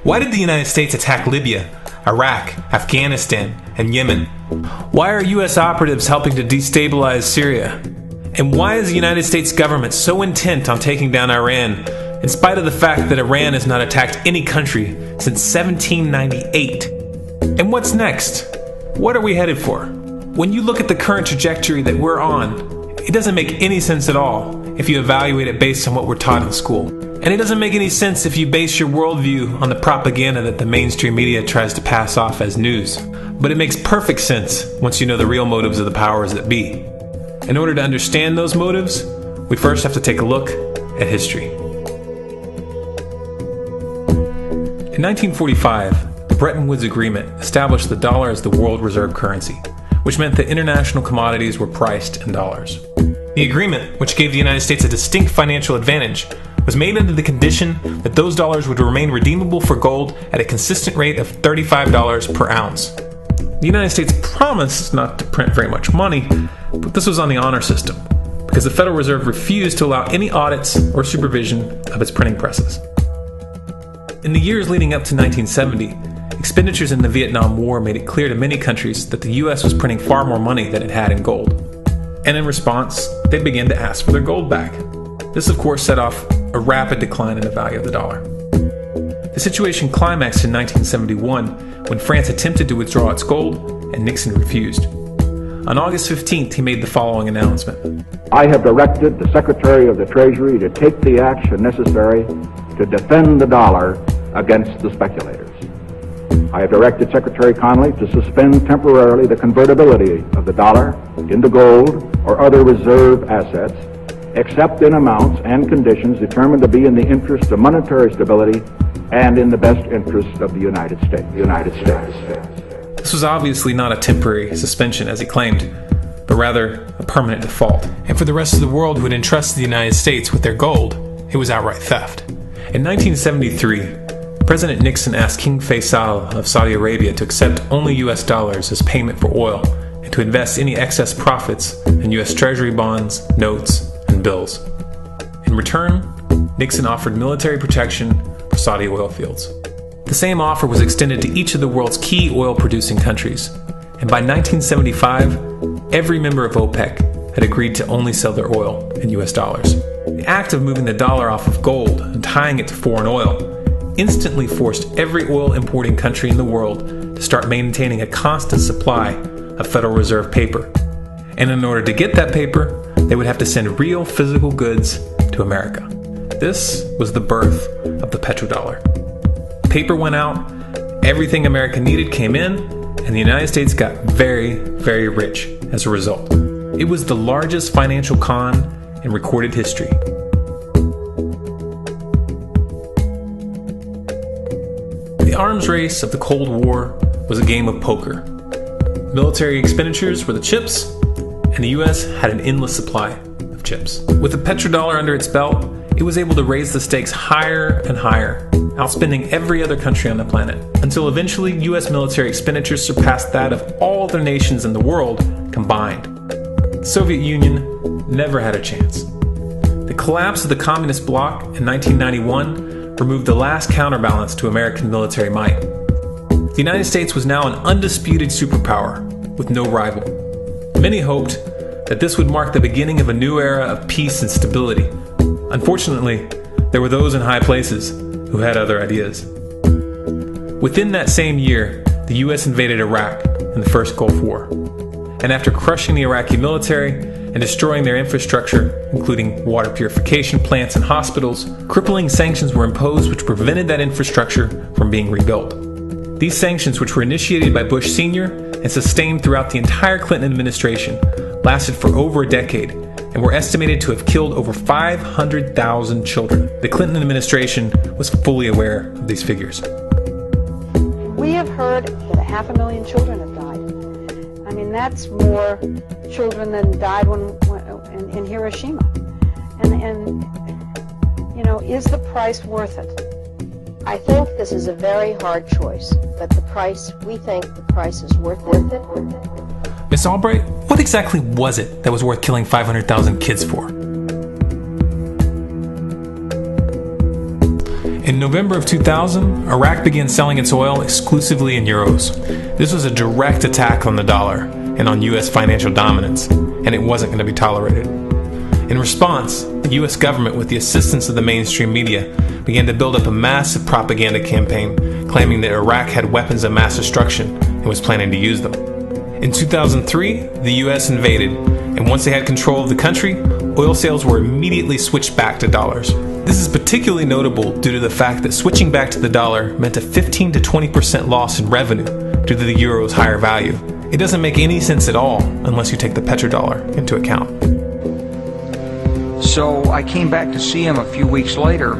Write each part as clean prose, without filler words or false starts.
Why did the United States attack Libya, Iraq, Afghanistan, and Yemen? Why are U.S. operatives helping to destabilize Syria? And why is the United States government so intent on taking down Iran, in spite of the fact that Iran has not attacked any country since 1798? And what's next? What are we headed for? When you look at the current trajectory that we're on, it doesn't make any sense at all if you evaluate it based on what we're taught in school. And it doesn't make any sense if you base your worldview on the propaganda that the mainstream media tries to pass off as news. But it makes perfect sense once you know the real motives of the powers that be. In order to understand those motives, we first have to take a look at history. In 1945, the Bretton Woods Agreement established the dollar as the world reserve currency, which meant that international commodities were priced in dollars. The agreement, which gave the United States a distinct financial advantage, was made under the condition that those dollars would remain redeemable for gold at a consistent rate of $35 per ounce. The United States promised not to print very much money, but this was on the honor system, because the Federal Reserve refused to allow any audits or supervision of its printing presses. In the years leading up to 1970, expenditures in the Vietnam War made it clear to many countries that the U.S. was printing far more money than it had in gold. And in response, they began to ask for their gold back. This, of course, set off a rapid decline in the value of the dollar. The situation climaxed in 1971 when France attempted to withdraw its gold and Nixon refused. On August 15th, he made the following announcement. I have directed the Secretary of the Treasury to take the action necessary to defend the dollar against the speculators. I have directed Secretary Connally to suspend temporarily the convertibility of the dollar into gold or other reserve assets, except in amounts and conditions determined to be in the interest of monetary stability and in the best interest of the United States. This was obviously not a temporary suspension, as he claimed, but rather a permanent default. And for the rest of the world who had entrusted the United States with their gold, it was outright theft. In 1973, President Nixon asked King Faisal of Saudi Arabia to accept only U.S. dollars as payment for oil and to invest any excess profits in U.S. Treasury bonds, notes, and bills. In return, Nixon offered military protection for Saudi oil fields. The same offer was extended to each of the world's key oil-producing countries, and by 1975, every member of OPEC had agreed to only sell their oil in U.S. dollars. The act of moving the dollar off of gold and tying it to foreign oil instantly forced every oil-importing country in the world to start maintaining a constant supply of Federal Reserve paper. And in order to get that paper, they would have to send real physical goods to America. This was the birth of the petrodollar. Paper went out, everything America needed came in, and the United States got very, very rich as a result. It was the largest financial con in recorded history. The arms race of the Cold War was a game of poker. Military expenditures were the chips, and the U.S. had an endless supply of chips. With the petrodollar under its belt, it was able to raise the stakes higher and higher, outspending every other country on the planet, until eventually U.S. military expenditures surpassed that of all other nations in the world combined. The Soviet Union never had a chance. The collapse of the communist bloc in 1991 removed the last counterbalance to American military might. The United States was now an undisputed superpower with no rival. Many hoped that this would mark the beginning of a new era of peace and stability. Unfortunately, there were those in high places who had other ideas. Within that same year, the U.S. invaded Iraq in the first Gulf War. And after crushing the Iraqi military and destroying their infrastructure, including water purification plants and hospitals, crippling sanctions were imposed which prevented that infrastructure from being rebuilt. These sanctions, which were initiated by Bush Sr. and sustained throughout the entire Clinton administration, lasted for over a decade and were estimated to have killed over 500,000 children. The Clinton administration was fully aware of these figures. We have heard that 500,000 children have died. I mean, that's more children than died in Hiroshima. And you know, is the price worth it? I think this is a very hard choice, but we think the price is worth it. Miss Albright, what exactly was it that was worth killing 500,000 kids for? In November of 2000, Iraq began selling its oil exclusively in euros. This was a direct attack on the dollar and on U.S. financial dominance, and it wasn't going to be tolerated. In response, the U.S. government, with the assistance of the mainstream media, began to build up a massive propaganda campaign claiming that Iraq had weapons of mass destruction and was planning to use them. In 2003, the U.S. invaded, and once they had control of the country, oil sales were immediately switched back to dollars. This is particularly notable due to the fact that switching back to the dollar meant a 15 to 20% loss in revenue due to the euro's higher value. It doesn't make any sense at all unless you take the petrodollar into account. So I came back to see him a few weeks later,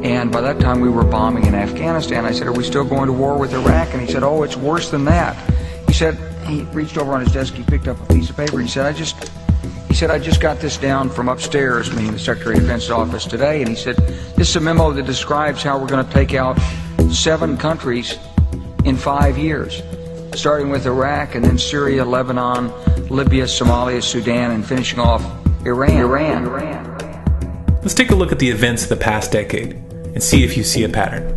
and by that time we were bombing in Afghanistan. I said, "Are we still going to war with Iraq?" And he said, "Oh, it's worse than that." He reached over on his desk, he picked up a piece of paper, and he said, I just got this down from upstairs, meaning the Secretary of Defense's office today, and he said, "This is a memo that describes how we're going to take out 7 countries in 5 years, starting with Iraq, and then Syria, Lebanon, Libya, Somalia, Sudan, and finishing off Iran. Let's take a look at the events of the past decade and see if you see a pattern.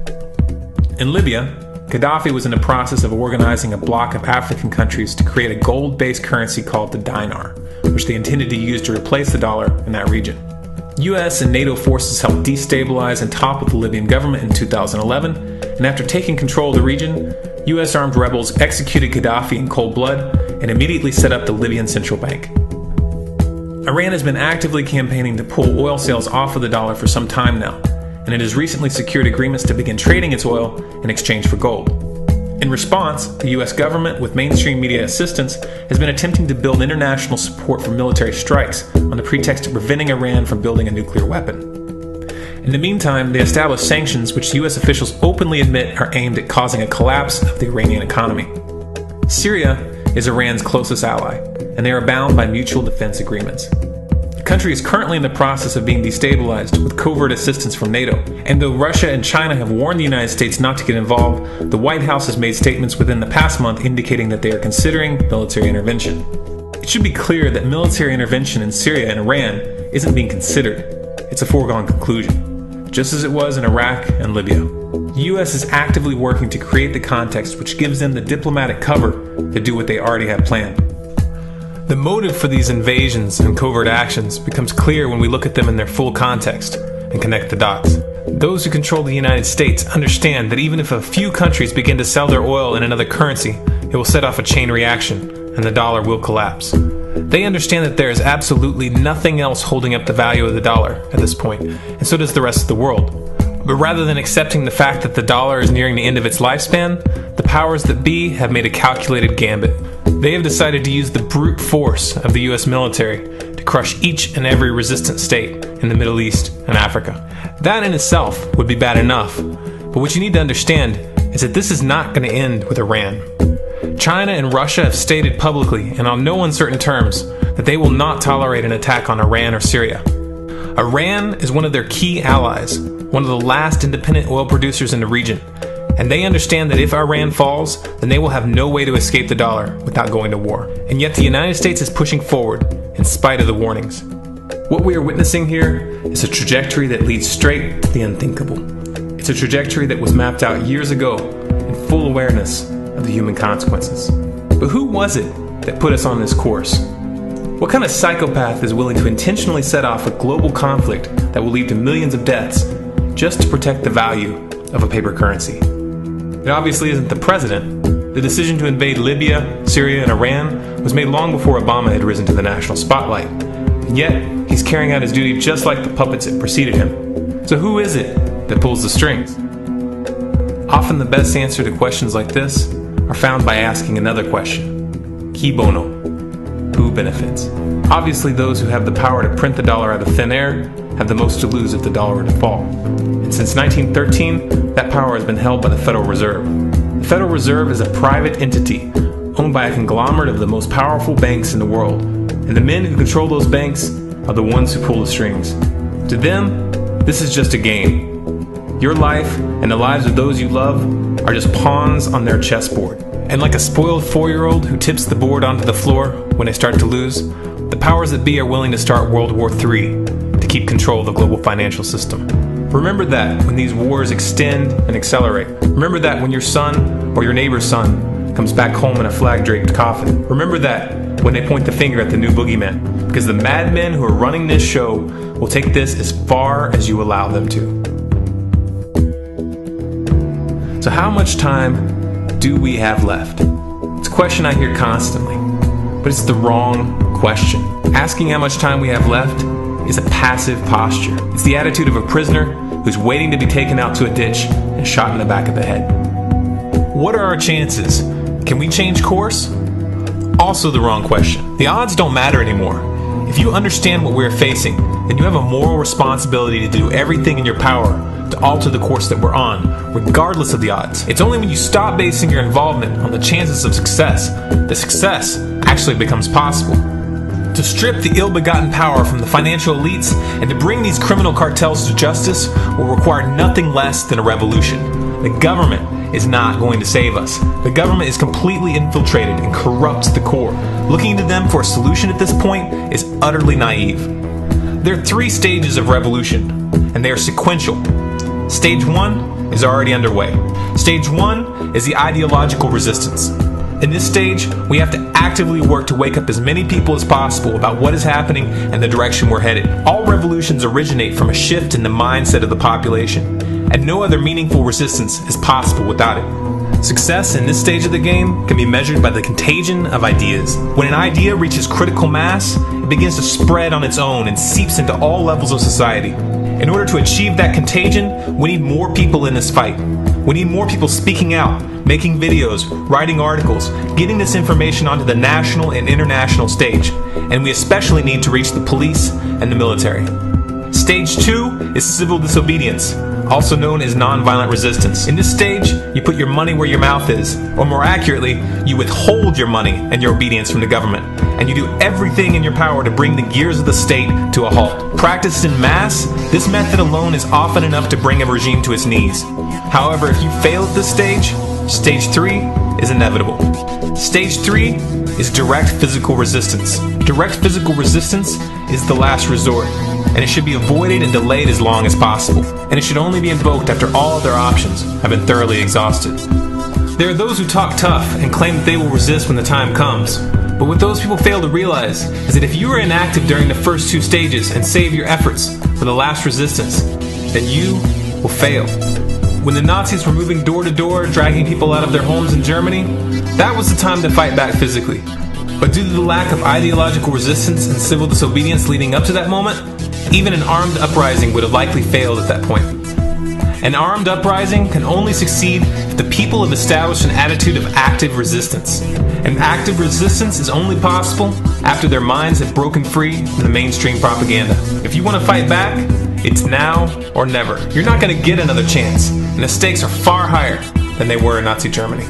In Libya, Gaddafi was in the process of organizing a bloc of African countries to create a gold-based currency called the dinar, which they intended to use to replace the dollar in that region. US and NATO forces helped destabilize and topple the Libyan government in 2011, and after taking control of the region, US armed rebels executed Gaddafi in cold blood and immediately set up the Libyan central bank. Iran has been actively campaigning to pull oil sales off of the dollar for some time now, and it has recently secured agreements to begin trading its oil in exchange for gold. In response, the US government, with mainstream media assistance, has been attempting to build international support for military strikes on the pretext of preventing Iran from building a nuclear weapon. In the meantime, they established sanctions which US officials openly admit are aimed at causing a collapse of the Iranian economy. Syria is Iran's closest ally, and they are bound by mutual defense agreements. The country is currently in the process of being destabilized with covert assistance from NATO, and though Russia and China have warned the United States not to get involved, the White House has made statements within the past month indicating that they are considering military intervention. It should be clear that military intervention in Syria and Iran isn't being considered. It's a foregone conclusion, just as it was in Iraq and Libya. The U.S. is actively working to create the context which gives them the diplomatic cover to do what they already have planned. The motive for these invasions and covert actions becomes clear when we look at them in their full context and connect the dots. Those who control the United States understand that even if a few countries begin to sell their oil in another currency, it will set off a chain reaction and the dollar will collapse. They understand that there is absolutely nothing else holding up the value of the dollar at this point, and so does the rest of the world. But rather than accepting the fact that the dollar is nearing the end of its lifespan, the powers that be have made a calculated gambit. They have decided to use the brute force of the US military to crush each and every resistant state in the Middle East and Africa. That in itself would be bad enough, but what you need to understand is that this is not going to end with Iran. China and Russia have stated publicly and on no uncertain terms that they will not tolerate an attack on Iran or Syria. Iran is one of their key allies, one of the last independent oil producers in the region, and they understand that if Iran falls, then they will have no way to escape the dollar without going to war. And yet the United States is pushing forward in spite of the warnings. What we are witnessing here is a trajectory that leads straight to the unthinkable. It's a trajectory that was mapped out years ago in full awareness of the human consequences. But who was it that put us on this course? What kind of psychopath is willing to intentionally set off a global conflict that will lead to millions of deaths just to protect the value of a paper currency? It obviously isn't the president. The decision to invade Libya, Syria, and Iran was made long before Obama had risen to the national spotlight. And yet, he's carrying out his duty just like the puppets that preceded him. So who is it that pulls the strings? Often the best answer to questions like this are found by asking another question. Qui bono? Who benefits? Obviously, those who have the power to print the dollar out of thin air have the most to lose if the dollar were to fall. And since 1913, that power has been held by the Federal Reserve. The Federal Reserve is a private entity owned by a conglomerate of the most powerful banks in the world. And the men who control those banks are the ones who pull the strings. To them, this is just a game. Your life and the lives of those you love are just pawns on their chessboard. And like a spoiled 4-year-old who tips the board onto the floor when they start to lose, the powers that be are willing to start World War III to keep control of the global financial system. Remember that when these wars extend and accelerate. Remember that when your son or your neighbor's son comes back home in a flag-draped coffin. Remember that when they point the finger at the new boogeyman, because the madmen who are running this show will take this as far as you allow them to. So how much time do we have left? It's a question I hear constantly, but it's the wrong question. Asking how much time we have left is a passive posture. It's the attitude of a prisoner who's waiting to be taken out to a ditch and shot in the back of the head. What are our chances? Can we change course? Also the wrong question. The odds don't matter anymore. If you understand what we're facing, then you have a moral responsibility to do everything in your power to alter the course that we're on, regardless of the odds. It's only when you stop basing your involvement on the chances of success that success actually becomes possible. To strip the ill-begotten power from the financial elites and to bring these criminal cartels to justice will require nothing less than a revolution. The government is not going to save us. The government is completely infiltrated and corrupt to the core. Looking to them for a solution at this point is utterly naive. There are 3 stages of revolution, and they are sequential. Stage 1 is already underway. Stage 1 is the ideological resistance. In this stage, we have to actively work to wake up as many people as possible about what is happening and the direction we're headed. All revolutions originate from a shift in the mindset of the population, and no other meaningful resistance is possible without it. Success in this stage of the game can be measured by the contagion of ideas. When an idea reaches critical mass, it begins to spread on its own and seeps into all levels of society. In order to achieve that contagion, we need more people in this fight. We need more people speaking out, making videos, writing articles, getting this information onto the national and international stage, and we especially need to reach the police and the military. Stage 2 is civil disobedience, also known as nonviolent resistance. In this stage, you put your money where your mouth is, or more accurately, you withhold your money and your obedience from the government, and you do everything in your power to bring the gears of the state to a halt. Practiced in mass, this method alone is often enough to bring a regime to its knees. However, if you fail at this stage, Stage 3 is inevitable. Stage 3 is direct physical resistance. Direct physical resistance is the last resort, and it should be avoided and delayed as long as possible, and it should only be invoked after all other options have been thoroughly exhausted. There are those who talk tough and claim that they will resist when the time comes, but what those people fail to realize is that if you are inactive during the first 2 stages and save your efforts for the last resistance, then you will fail. When the Nazis were moving door to door, dragging people out of their homes in Germany, that was the time to fight back physically. But due to the lack of ideological resistance and civil disobedience leading up to that moment, even an armed uprising would have likely failed at that point. An armed uprising can only succeed if the people have established an attitude of active resistance. And active resistance is only possible after their minds have broken free from the mainstream propaganda. If you want to fight back, it's now or never. You're not going to get another chance, and the stakes are far higher than they were in Nazi Germany.